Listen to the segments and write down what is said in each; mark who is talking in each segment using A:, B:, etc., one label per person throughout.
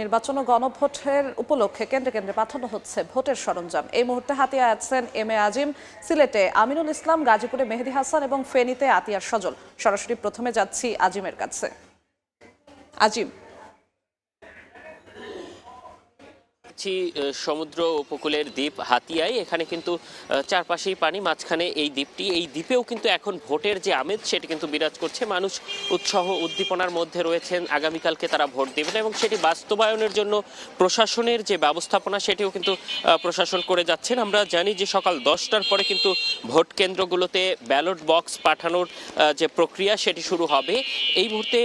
A: নির্বাচন ও গণভোটের উপলক্ষে কেন্দ্রে কেন্দ্রে পাঠানো হচ্ছে ভোটের সরঞ্জাম। এই মুহূর্তে হাতিয়া আছেন এম এ আজিম, সিলেটে আমিনুল ইসলাম, গাজীপুরে মেহেদী হাসান এবং ফেনীতে আতিয়ার সজল। সরাসরি প্রথমে যাচ্ছি আজিমের কাছে। আজিম,
B: সমুদ্র উপকূলের দ্বীপ হাতিয়ায়, এখানে কিন্তু চারপাশেই পানি, মাঝখানে এই দ্বীপটি। এই দ্বীপেও কিন্তু এখন ভোটের যে আমেজ সেটি কিন্তু বিরাজ করছে। মানুষ উৎসাহ উদ্দীপনার মধ্যে রয়েছেন, আগামীকালকে তারা ভোট দেবেন এবং সেটি বাস্তবায়নের জন্য প্রশাসনের যে ব্যবস্থাপনা সেটিও কিন্তু প্রশাসন করে যাচ্ছেন। আমরা জানি যে সকাল 10টার পরে কিন্তু ভোট কেন্দ্রগুলোতে ব্যালট বক্স পাঠানোর যে প্রক্রিয়া সেটি শুরু হবে। এই মুহূর্তে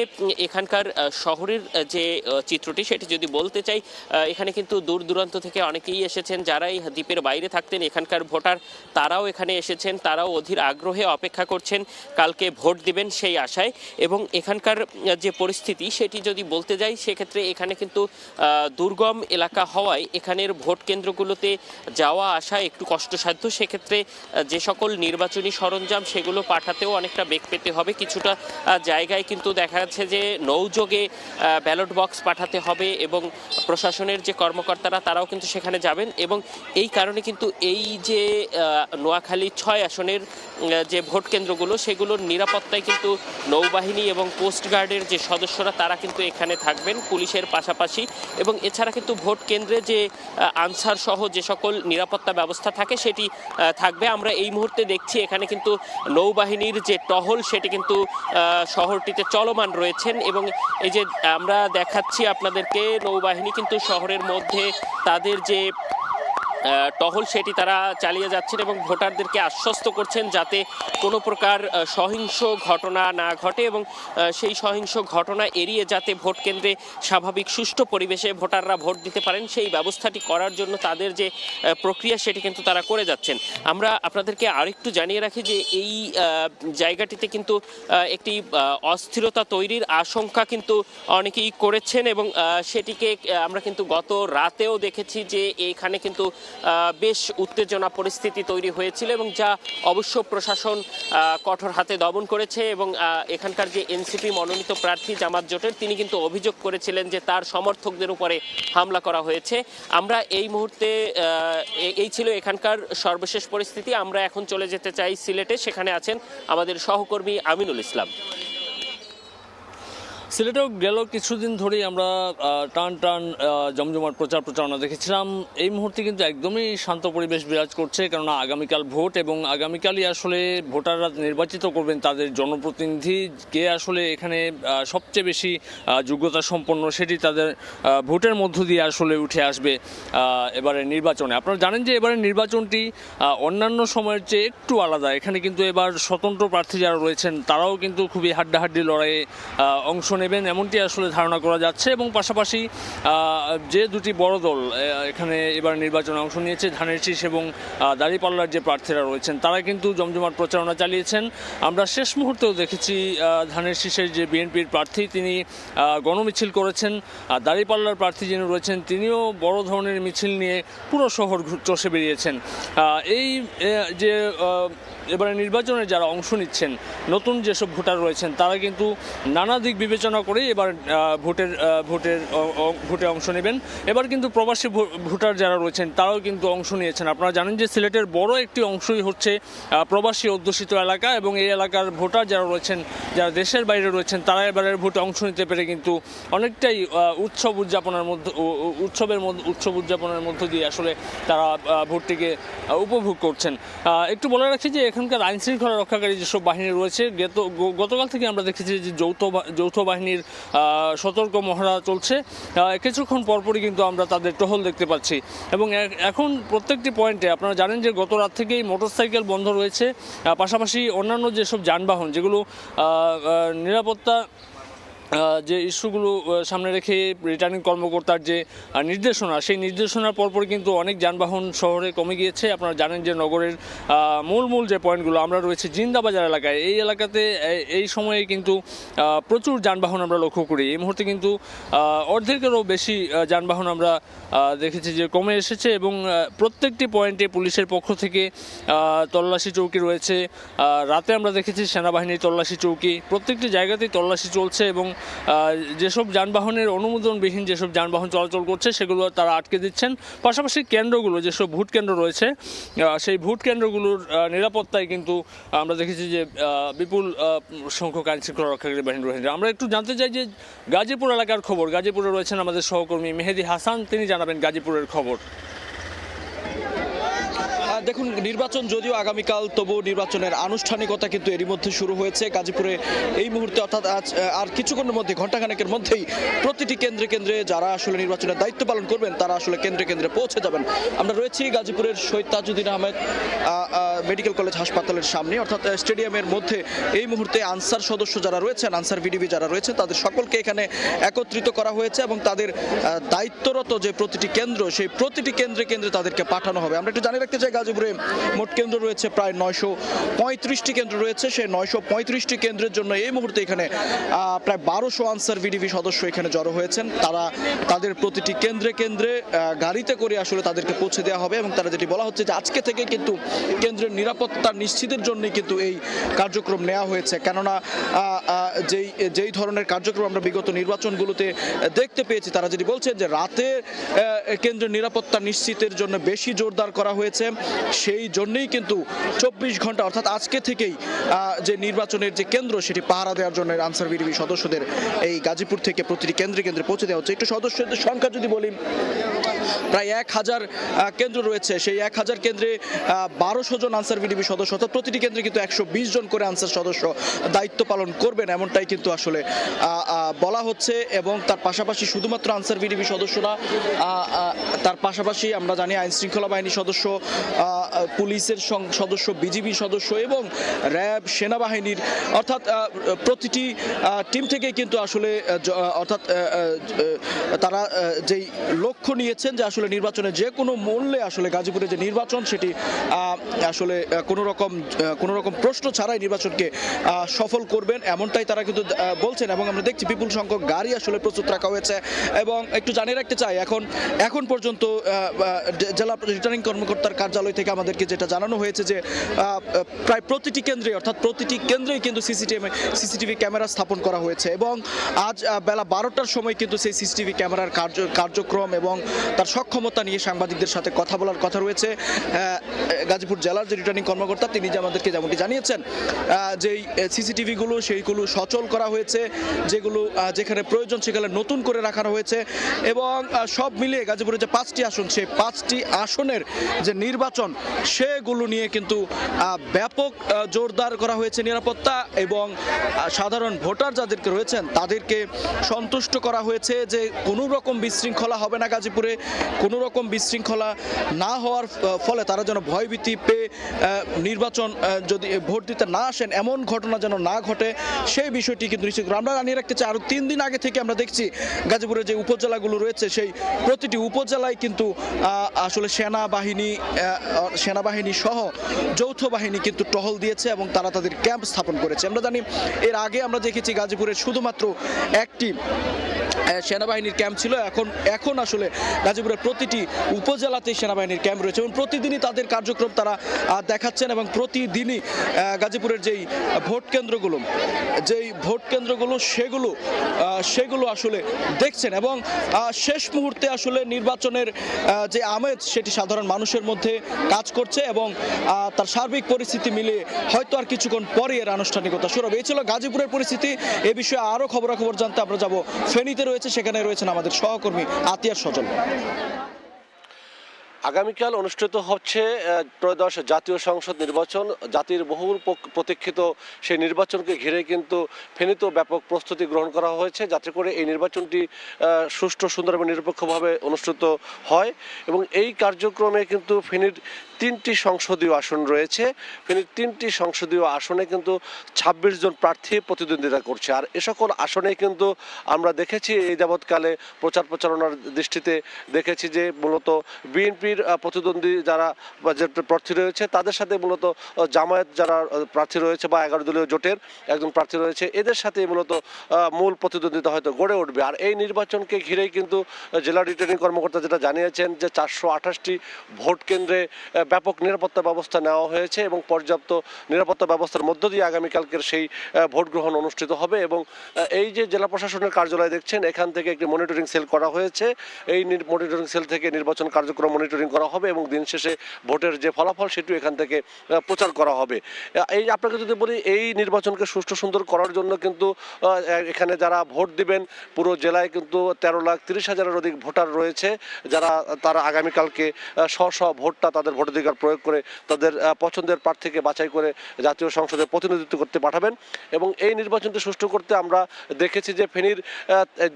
B: এখানকার শহরের যে চিত্রটি সেটি যদি বলতে চাই, এখানে কিন্তু দূর দূরান্ত থেকে অনেকেই এসেছেন। যারা এই দ্বীপের বাইরে থাকতেন এখানকার ভোটার, তারাও এখানে এসেছেন। তারাও অধীর আগ্রহে অপেক্ষা করছেন কালকে ভোট দিবেন সেই আশায়। এবং এখানকার যে পরিস্থিতি সেটি যদি বলতে যাই, সেক্ষেত্রে এখানে কিন্তু দুর্গম এলাকা হওয়ায় এখানের ভোট কেন্দ্রগুলোতে যাওয়া আসা একটু কষ্টসাধ্য। সেক্ষেত্রে যে সকল নির্বাচনী সরঞ্জাম সেগুলো পাঠাতেও অনেকটা বেগ পেতে হবে। কিছুটা জায়গায় কিন্তু দেখা যাচ্ছে যে নৌযোগে ব্যালট বক্স পাঠাতে হবে এবং প্রশাসনের যে কর্মকর্তারা তারাও কিন্তু সেখানে যাবেন। এবং এই কারণে কিন্তু এই যে নোয়াখালী 6 আসনের যে ভোট কেন্দ্রগুলো সেগুলোর নিরাপত্তায় কিন্তু নৌবাহিনী এবং কোস্টগার্ডের যে সদস্যরা তারা কিন্তু এখানে থাকবেন পুলিশের পাশাপাশি। এবং এছাড়া কিন্তু ভোট কেন্দ্রে যে আনসার সহ যে সকল নিরাপত্তা ব্যবস্থা থাকে সেটি থাকবে। আমরা এই মুহূর্তে দেখছি এখানে কিন্তু নৌবাহিনীর যে টহল সেটি কিন্তু শহরটিতে চলমান রয়েছেন। এবং এই যে আমরা দেখাচ্ছি আপনাদেরকে, নৌবাহিনী কিন্তু শহরের মধ্যে তাদের যে টহল সেটি তারা চালিয়ে যাচ্ছেন এবং ভোটারদেরকে আশ্বস্ত করছেন যাতে কোনো প্রকার সহিংস ঘটনা না ঘটে এবং সেই সহিংস ঘটনা এড়িয়ে যাতে ভোট কেন্দ্রে স্বাভাবিক সুষ্ঠু পরিবেশে ভোটাররা ভোট দিতে পারেন সেই ব্যবস্থাটি করার জন্য তাদের যে প্রক্রিয়া সেটি কিন্তু তারা করে যাচ্ছেন। আমরা আপনাদেরকে আরেকটু জানিয়ে রাখি যে এই জায়গাটিতে কিন্তু একটি অস্থিরতা তৈরির আশঙ্কা কিন্তু অনেকেই করেছেন এবং সেটিকে আমরা কিন্তু গত রাতেও দেখেছি যে এখানে কিন্তু বেশ উত্তেজনা পরিস্থিতি তৈরি হয়েছিল এবং যা অবশ্য প্রশাসন কঠোর হাতে দমন করেছে। এবং এখানকার যে এনসিপি মনোনীত প্রার্থী জামাত জোটের, তিনি কিন্তু অভিযোগ করেছিলেন যে তার সমর্থকদের উপরে হামলা করা হয়েছে। আমরা এই মুহূর্তে এই ছিল এখানকার সর্বশেষ পরিস্থিতি। আমরা এখন চলে যেতে চাই সিলেটে, সেখানে আছেন আমাদের সহকর্মী আমিনুল ইসলাম।
C: সিলেটেও গেল কিছুদিন ধরেই আমরা টান টান জমজমাট প্রচারণা দেখেছিলাম। এই মুহূর্তে কিন্তু একদমই শান্ত পরিবেশ বিরাজ করছে, কেননা আগামীকাল ভোট এবং আগামীকালই আসলে ভোটাররা নির্বাচিত করবেন তাদের জনপ্রতিনিধি, কে আসলে এখানে সবচেয়ে বেশি যোগ্যতা সম্পন্ন সেটি তাদের ভোটের মধ্য দিয়ে আসলে উঠে আসবে এবারে নির্বাচনে। আপনারা জানেন যে এবারে নির্বাচনটি অন্যান্য সময়ের চেয়ে একটু আলাদা। এখানে কিন্তু এবার স্বতন্ত্র প্রার্থী যারা রয়েছেন তারাও কিন্তু খুবই হাড্ডাহাড্ডি লড়াইয়ে অংশ নেবেন এমনটি আসলে ধারণা করা যাচ্ছে। এবং পাশাপাশি যে দুটি বড় দল এখানে এবার নির্বাচনে অংশ নিয়েছে, ধানের শীষ এবং দাঁড়িপাল্লার যে প্রার্থীরা রয়েছেন তারা কিন্তু জমজমাট প্রচারণা চালিয়েছেন। আমরা শেষ মুহূর্তেও দেখেছি ধানের শীষের যে বিএনপির প্রার্থী তিনি গণমিছিল করেছেন, দাঁড়িপাল্লার প্রার্থী যিনি রয়েছেন তিনিও বড় ধরনের মিছিল নিয়ে পুরো শহর চষে বেরিয়েছেন। এই যে এবারে নির্বাচনে যারা অংশ নিচ্ছেন, নতুন যেসব ভোটার রয়েছেন তারা কিন্তু নানা দিক বিবেচনা করে এবার ভোটে অংশ নেবেন। এবার কিন্তু প্রবাসী ভোটার যারা রয়েছেন তারাও কিন্তু অংশ নিয়েছেন। আপনারা জানেন যে সিলেটের বড় একটি অংশই হচ্ছে প্রবাসী অধ্যুষিত এলাকা এবং এই এলাকার ভোটার যারা রয়েছেন, যারা দেশের বাইরে রয়েছেন, তারা এবারের ভোটে অংশ নিতে পেরে কিন্তু অনেকটাই উৎসব উদযাপনের মধ্য দিয়ে আসলে তারা ভোটটিকে উপভোগ করছেন। একটু বলে রাখি যে এখানকার আইন শৃঙ্খলা রক্ষাকারী যেসব বাহিনী রয়েছে, গতকাল থেকে আমরা দেখেছি যে যৌথ বাহিনীর সতর্ক মহড়া চলছে। কিছুক্ষণ পরপরই কিন্তু আমরা তাদের টহল দেখতে পাচ্ছি। এবং এখন প্রত্যেকটি পয়েন্টে আপনারা জানেন যে গত রাত থেকেই মোটরসাইকেল বন্ধ রয়েছে, পাশাপাশি অন্যান্য যেসব যানবাহন যেগুলো নিরাপত্তা যে ইস্যুগুলো সামনে রেখে রিটার্নিং কর্মকর্তার যে নির্দেশনা, সেই নির্দেশনার পরপর কিন্তু অনেক যানবাহন শহরে কমে গিয়েছে। আপনারা জানেন যে নগরের মূল যে পয়েন্টগুলো আমরা রয়েছে জিন্দাবাজার এলাকায়, এই এলাকাতে এই সময়ে কিন্তু প্রচুর যানবাহন আমরা লক্ষ্য করি। এই মুহূর্তে কিন্তু অর্ধেকেরও বেশি যানবাহন আমরা দেখেছি যে কমে এসেছে এবং প্রত্যেকটি পয়েন্টে পুলিশের পক্ষ থেকে তল্লাশি চৌকি রয়েছে। রাতে আমরা দেখেছি সেনাবাহিনীর তল্লাশি চৌকি, প্রত্যেকটি জায়গাতেই তল্লাশি চলছে এবং যেসব যানবাহনের অনুমোদনবিহীন যেসব যানবাহন চলাচল করছে সেগুলো তারা আটকে দিচ্ছেন। পাশাপাশি কেন্দ্রগুলো যেসব ভোট কেন্দ্র রয়েছে সেই ভোট কেন্দ্রগুলোর নিরাপত্তায় কিন্তু আমরা দেখেছি যে বিপুল সংখ্যক আইন শৃঙ্খলা রক্ষাকারী বাহিনী রয়েছে। আমরা একটু জানতে চাই যে গাজীপুর এলাকার খবর। গাজীপুরে রয়েছেন আমাদের সহকর্মী মেহেদি হাসান, তিনি জানাবেন গাজীপুরের খবর।
D: দেখুন, নির্বাচন যদিও আগামীকাল, তবু নির্বাচনের আনুষ্ঠানিকতা কিন্তু এরই মধ্যে শুরু হয়েছে গাজীপুরে এই মুহূর্তে, অর্থাৎ আজ আর কিছুক্ষণের মধ্যে, ঘণ্টাখানেকের মধ্যেই প্রতিটি কেন্দ্রে কেন্দ্রে যারা আসলে নির্বাচনের দায়িত্ব পালন করবেন তারা আসলে কেন্দ্রে কেন্দ্রে পৌঁছে যাবেন। আমরা রয়েছি গাজীপুরের শহীদ তাজউদ্দিন আহমেদ মেডিকেল কলেজ হাসপাতালের সামনে, অর্থাৎ স্টেডিয়ামের মধ্যে এই মুহূর্তে আনসার সদস্য যারা রয়েছেন, আনসার ভিডিবি যারা রয়েছেন, তাদের সকলকে এখানে একত্রিত করা হয়েছে এবং তাদের দায়িত্বরত যে প্রতিটি কেন্দ্র, সেই প্রতিটি কেন্দ্রে কেন্দ্রে তাদেরকে পাঠানো হবে। আমরা একটু জানিয়ে রাখতে চাই, গাজীপুরে মোট কেন্দ্র রয়েছে প্রায় 935টি কেন্দ্র রয়েছে। সেই 935টি কেন্দ্রের জন্য এই মুহূর্তে এখানে প্রায় 1200 আনসার ভিডিবি সদস্য এখানে জড়ো হয়েছেন। তারা তাদের প্রতিটি কেন্দ্রে কেন্দ্রে গাড়িতে করে আসলে তাদেরকে পৌঁছে দেওয়া হবে এবং তারা যেটি বলা হচ্ছে যে আজকে থেকে কিন্তু কেন্দ্রের নিরাপত্তা নিশ্চিতের জন্যই কিন্তু এই কার্যক্রম নেওয়া হয়েছে। কেননা যেই ধরনের কার্যক্রম আমরা বিগত নির্বাচনগুলোতে দেখতে পেয়েছি, তারা যেটি বলছেন যে রাতে কেন্দ্রের নিরাপত্তা নিশ্চিতের জন্য বেশি জোরদার করা হয়েছে। সেই জন্যই কিন্তু 24 ঘন্টা অর্থাৎ আজকে থেকেই যে নির্বাচনের যে কেন্দ্র সেটি পাহারা দেওয়ার জন্য আনসার ভিডিবি সদস্যদের এই গাজীপুর থেকে প্রতিটি কেন্দ্রে কেন্দ্রে পৌঁছে দেওয়া হচ্ছে। একটু সদস্যদের সংখ্যা যদি বলি, প্রায় 1000 কেন্দ্র রয়েছে। সেই 1000 কেন্দ্রে 1200 জন আনসার ভিডিবি সদস্য, অর্থাৎ প্রতিটি কেন্দ্রে কিন্তু 120 জন করে আনসার সদস্য দায়িত্ব পালন করবেন, এমনটাই কিন্তু আসলে বলা হচ্ছে। এবং তার পাশাপাশি শুধুমাত্র আনসার ভিডিবি সদস্য না, তার পাশাপাশি আমরা জানি আইন শৃঙ্খলা বাহিনী সদস্য, পুলিশের সদস্য, বিজিবি সদস্য এবং র্যাব, সেনাবাহিনীর, অর্থাৎ প্রতিটি টিম থেকে কিন্তু আসলে অর্থাৎ তারা যেই লক্ষ্য নিয়েছেন যে আসলে নির্বাচনে যে কোনো মূল্যে আসলে গাজীপুরে যে নির্বাচন সেটি আসলে কোনো রকম প্রশ্ন ছাড়াই নির্বাচনকে সফল করবেন, এমনটাই তারা কিন্তু বলছেন। এবং আমরা দেখছি বিপুল সংখ্যক গাড়ি আসলে প্রস্তুত রাখা হয়েছে। এবং একটু জানিয়ে রাখতে চাই, এখন পর্যন্ত জেলা রিটার্নিং কর্মকর্তার কার্যালয় থেকে আমাদেরকে যেটা জানানো হয়েছে যে প্রায় প্রতিটি কেন্দ্রে, অর্থাৎ প্রতিটি কেন্দ্রেই কিন্তু সিসিটিভি ক্যামেরা স্থাপন করা হয়েছে। এবং আজ বেলা 12টার সময় কিন্তু সেই সিসিটিভি ক্যামেরার কার্যক্রম এবং তার সক্ষমতা নিয়ে সাংবাদিকদের সাথে কথা বলার কথা রয়েছে। গাজীপুর জেলার যে রিটার্নিং কর্মকর্তা তিনি আমাদেরকে যেমনটি জানিয়েছেন, যেই সিসিটিভিগুলো সেইগুলো সচল করা হয়েছে, যেখানে প্রয়োজন সেখানে নতুন করে রাখানো হয়েছে। এবং সব মিলিয়ে গাজীপুরে যে 5টি আসন, সেই 5টি আসনের যে নির্বাচন সেগুলো নিয়ে কিন্তু ব্যাপক জোরদার করা হয়েছে নিরাপত্তা। এবং সাধারণ ভোটার যাদেরকে রয়েছেন তাদেরকে সন্তুষ্ট করা হয়েছে যে কোনো রকম বিশৃঙ্খলা হবে না গাজীপুরে। কোনো রকম বিশৃঙ্খলা না হওয়ার ফলে তারা যেন ভয়ভীতি পেয়ে নির্বাচন যদি ভোট দিতে না আসেন, এমন ঘটনা যেন না ঘটে, সেই বিষয়টি কিন্তু নিশ্চিত করে। আমরা জানিয়ে রাখতে চাই, আরও 3 দিন আগে থেকে আমরা দেখছি গাজীপুরের যে উপজেলাগুলো রয়েছে সেই প্রতিটি উপজেলায় কিন্তু আসলে সেনাবাহিনী সহ যৌথ বাহিনী কিন্তু টহল দিয়েছে এবং তারা তাদের ক্যাম্প স্থাপন করেছে। আমরা জানি এর আগে আমরা দেখেছি গাজীপুরের শুধুমাত্র একটি সেনাবাহিনীর ক্যাম্প ছিল। এখন আসলে গাজীপুরের প্রতিটি উপজেলাতেই সেনাবাহিনীর ক্যাম্প রয়েছে এবং প্রতিদিনই তাদের কার্যক্রম তারা দেখাচ্ছেন এবং প্রতিদিনই গাজীপুরের যেই ভোট কেন্দ্রগুলো সেগুলো আসলে দেখছেন। এবং শেষ মুহূর্তে আসলে নির্বাচনের যে আমেজ সেটি সাধারণ মানুষের মধ্যে কাজ করছে এবং তার সার্বিক পরিস্থিতি মিলিয়ে হয়তো আর কিছুক্ষণ পরে এর আনুষ্ঠানিকতা শুরু হবে। এই ছিল গাজীপুরের পরিস্থিতি। এ বিষয়ে আরও খবরাখবর জানতে আমরা যাব ফেনীতে রয়েছে, সেখানে রয়েছেন আমাদের সহকর্মী আতিয়ার সজল।
E: আগামীকাল অনুষ্ঠিত হচ্ছে ত্রয়োদশ জাতীয় সংসদ নির্বাচন। জাতির বহুল প্রতীক্ষিত সেই নির্বাচনকে ঘিরে কিন্তু ফেনীতেও ব্যাপক প্রস্তুতি গ্রহণ করা হয়েছে, যাতে করে এই নির্বাচনটি সুষ্ঠু, সুন্দর এবং নিরপেক্ষভাবে অনুষ্ঠিত হয়। এবং এই কার্যক্রমে কিন্তু ফেনীর 3টি সংসদীয় আসন রয়েছে। ফেনীর 3টি সংসদীয় আসনে কিন্তু 26 জন প্রার্থী প্রতিদ্বন্দ্বিতা করছে। আর এ সকল আসনে কিন্তু আমরা দেখেছি এই যাবৎকালে প্রচারণার দৃষ্টিতে দেখেছি যে মূলত বিএনপি বিএনপির প্রতিদ্বন্দ্বী যারা যে প্রার্থী রয়েছে তাদের সাথে মূলত জামায়াত যারা প্রার্থী রয়েছে বা 11 দলীয় জোটের একজন প্রার্থী রয়েছে, এদের সাথে মূলত মূল প্রতিদ্বন্দ্বিতা হয়তো গড়ে উঠবে। আর এই নির্বাচনকে ঘিরেই কিন্তু জেলা রিটার্নিং কর্মকর্তা যেটা জানিয়েছেন যে 428টি ভোট কেন্দ্রে ব্যাপক নিরাপত্তা ব্যবস্থা নেওয়া হয়েছে এবং পর্যাপ্ত নিরাপত্তা ব্যবস্থার মধ্য দিয়ে আগামীকালকের সেই ভোট গ্রহণ অনুষ্ঠিত হবে। এবং এই যে জেলা প্রশাসনের কার্যালয় দেখছেন, এখান থেকে একটি মনিটরিং সেল করা হয়েছে। এই মনিটরিং সেল থেকে নির্বাচন কার্যক্রম মনিটরিং করা হবে এবং দিন শেষে ভোটের যে ফলাফল সেটিও এখান থেকে প্রচার করা হবে। এই আপনাকে যদি বলি, এই নির্বাচনকে সুষ্ঠু সুন্দর করার জন্য কিন্তু এখানে যারা ভোট দিবেন পুরো জেলায় কিন্তু 13,30,000-এর অধিক ভোটার রয়েছে, তারা আগামীকালকে স্ব ভোটটা তাদের ভোটাধিকার প্রয়োগ করে তাদের পছন্দের প্রার্থীকে বাছাই করে জাতীয় সংসদে প্রতিনিধিত্ব করতে পাঠাবেন। এবং এই নির্বাচনটি সুষ্ঠু করতে আমরা দেখেছি যে ফেনীর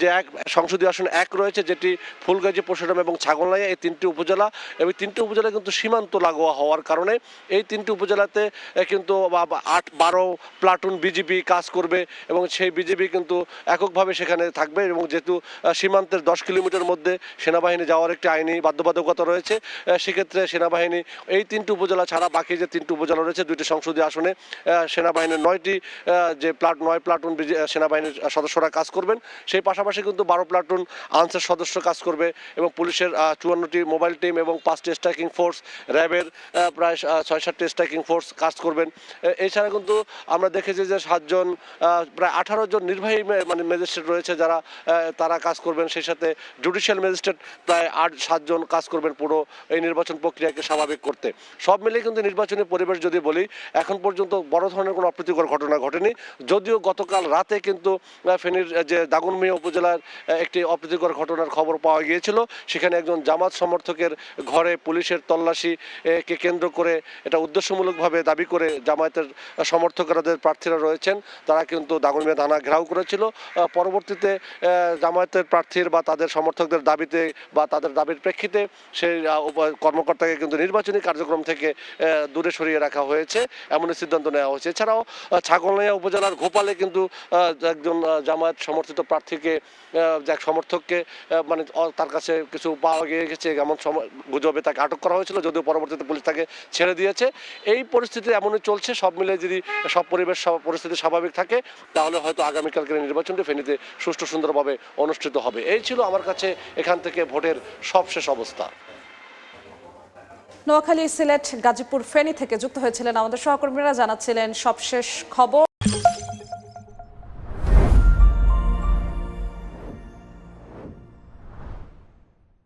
E: যে সংসদীয় আসন 1 রয়েছে, যেটি ফুলগাজী, পরশুরাম এবং ছাগলনাইয়া, এই 3টি উপজেলা এবং 3টি উপজেলা কিন্তু সীমান্ত লাগোয়া হওয়ার কারণে এই 3টি উপজেলাতে কিন্তু 8-12 প্লাটুন বিজিবি কাজ করবে এবং সেই বিজিবি কিন্তু এককভাবে সেখানে থাকবে। এবং যেহেতু সীমান্তের 10 কিলোমিটার মধ্যে সেনাবাহিনী যাওয়ার একটি আইনি বাধ্যবাধকতা রয়েছে, সেক্ষেত্রে সেনাবাহিনী এই 3টি উপজেলা ছাড়া বাকি যে 3টি উপজেলা রয়েছে 2টি সংসদীয় আসনে সেনাবাহিনীর 9টি যে 9 প্লাটুন সেনাবাহিনীর সদস্যরা কাজ করবেন। সেই পাশাপাশি কিন্তু 12 প্লাটুন আনসার সদস্য কাজ করবে এবং পুলিশের 54টি মোবাইল টিম এবং 5টি স্ট্রাইকিং ফোর্স, র্যাবের প্রায় 6-7টি স্ট্রাইকিং ফোর্স কাজ করবেন। এছাড়া কিন্তু আমরা দেখেছি যে 7 জন প্রায় 18 জন নির্বাহী ম্যাজিস্ট্রেট রয়েছে যারা তারা কাজ করবেন। সেই সাথে জুডিশিয়াল ম্যাজিস্ট্রেট প্রায় 7 জন কাজ করবেন পুরো এই নির্বাচন প্রক্রিয়াকে স্বাভাবিক করতে। সব মিলিয়ে কিন্তু নির্বাচনী পরিবেশ যদি বলি, এখন পর্যন্ত বড় ধরনের কোনো অপ্রীতিকর ঘটনা ঘটেনি। যদিও গতকাল রাতে কিন্তু ফেনীর যে দাগনভূঞা উপজেলার একটি অপ্রীতিকর ঘটনার খবর পাওয়া গিয়েছিল। সেখানে একজন জামাত সমর্থকের ঘরে পুলিশের তল্লাশিকে কেন্দ্র করে এটা উদ্দেশ্যমূলকভাবে দাবি করে জামায়াতের সমর্থকরাদের প্রার্থীরা রয়েছেন, তারা কিন্তু দাগনভূঞা থানা ঘেরাও করেছিল। পরবর্তীতে জামায়াতের প্রার্থীর বা তাদের সমর্থকদের দাবিতে বা তাদের দাবির প্রেক্ষিতে সেই কর্মকর্তাকে কিন্তু নির্বাচনী কার্যক্রম থেকে দূরে সরিয়ে রাখা হয়েছে, এমনই সিদ্ধান্ত নেওয়া হয়েছে। এছাড়াও ছাগলনাইয়া উপজেলার গোপালে কিন্তু একজন জামায়াত সমর্থিত প্রার্থীকে, এক সমর্থককে তার কাছে কিছু পাওয়া গিয়েছে এমন গুজবে তাকে আটক করা হয়েছিল, যদিও পরবর্তীতে পুলিশ তাকে ছেড়ে দিয়েছে। এই পরিস্থিতি এমনই চলছে। সব মিলে যদি সব পরিস্থিতি স্বাভাবিক থাকে তাহলে হয়তো আগামীকালকের নির্বাচনটি ফেনীতে সুষ্ঠু সুন্দরভাবে অনুষ্ঠিত হবে। এই ছিল আমার কাছে এখান থেকে ভোটের সবশেষ অবস্থা।
A: নোয়াখালী, সিলেট, গাজীপুর, ফেনী থেকে যুক্ত হয়েছিলেন আমাদের সহকর্মীরা, জানাচ্ছিলেন সবশেষ খবর।